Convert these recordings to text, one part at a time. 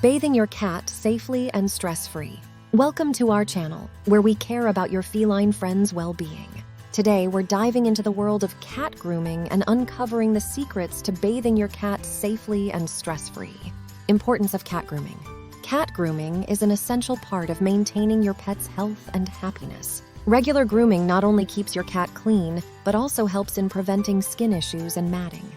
bathing your cat safely and stress-free. Welcome to our channel, where we care about your feline friends' well-being. Today, we're diving into the world of cat grooming and uncovering the secrets to bathing your cat safely and stress-free. Importance of cat grooming. Cat grooming is an essential part of maintaining your pet's health and happiness. Regular grooming not only keeps your cat clean, but also helps in preventing skin issues and matting.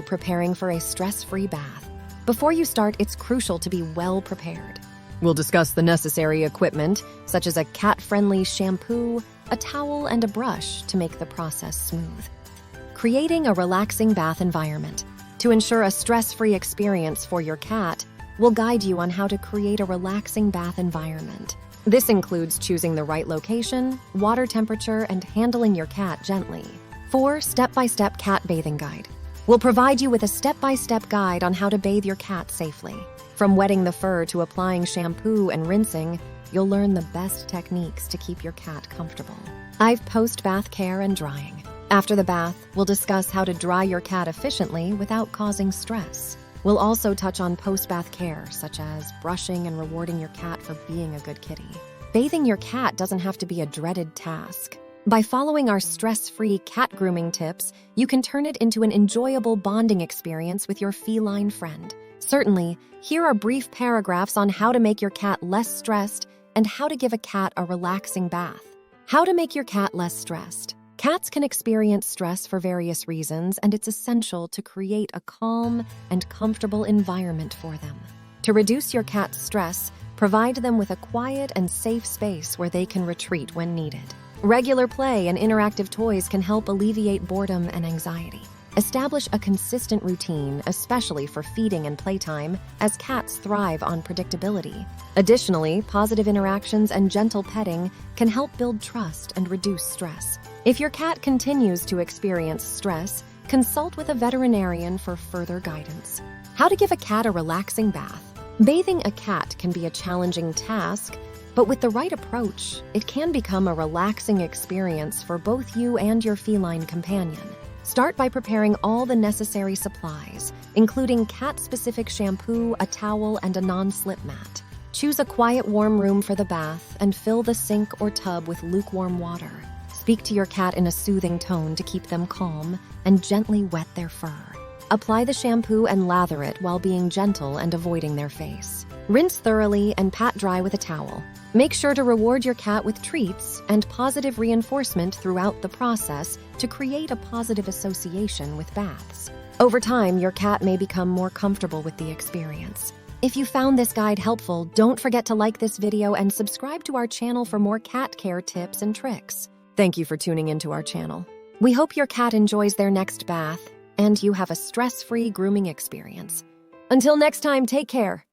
Preparing for a stress-free bath. Before you start, it's crucial to be well prepared. We'll discuss the necessary equipment, such as a cat-friendly shampoo, a towel, and a brush to make the process smooth. Creating a relaxing bath environment. To ensure a stress-free experience for your cat, we'll guide you on how to create a relaxing bath environment. This includes choosing the right location, water temperature, and handling your cat gently. 4. Step-by-step cat bathing guide. We'll provide you with a step-by-step guide on how to bathe your cat safely. From wetting the fur to applying shampoo and rinsing, you'll learn the best techniques to keep your cat comfortable. 5. Post-bath care and drying. After the bath, we'll discuss how to dry your cat efficiently without causing stress. We'll also touch on post-bath care, such as brushing and rewarding your cat for being a good kitty. Bathing your cat doesn't have to be a dreaded task. By following our stress-free cat grooming tips, you can turn it into an enjoyable bonding experience with your feline friend. Certainly, here are brief paragraphs on how to make your cat less stressed and how to give a cat a relaxing bath. How to make your cat less stressed. Cats can experience stress for various reasons, and it's essential to create a calm and comfortable environment for them. To reduce your cat's stress, provide them with a quiet and safe space where they can retreat when needed. Regular play and interactive toys can help alleviate boredom and anxiety. Establish a consistent routine, especially for feeding and playtime, as cats thrive on predictability. Additionally, positive interactions and gentle petting can help build trust and reduce stress. If your cat continues to experience stress, consult with a veterinarian for further guidance. How to give a cat a relaxing bath. Bathing a cat can be a challenging task, but with the right approach, it can become a relaxing experience for both you and your feline companion. Start by preparing all the necessary supplies, including cat-specific shampoo, a towel, and a non-slip mat. Choose a quiet, warm room for the bath and fill the sink or tub with lukewarm water. Speak to your cat in a soothing tone to keep them calm and gently wet their fur. Apply the shampoo and lather it while being gentle and avoiding their face. Rinse thoroughly and pat dry with a towel. Make sure to reward your cat with treats and positive reinforcement throughout the process to create a positive association with baths. Over time, your cat may become more comfortable with the experience. If you found this guide helpful, don't forget to like this video and subscribe to our channel for more cat care tips and tricks. Thank you for tuning into our channel. We hope your cat enjoys their next bath and you have a stress-free grooming experience. Until next time, take care.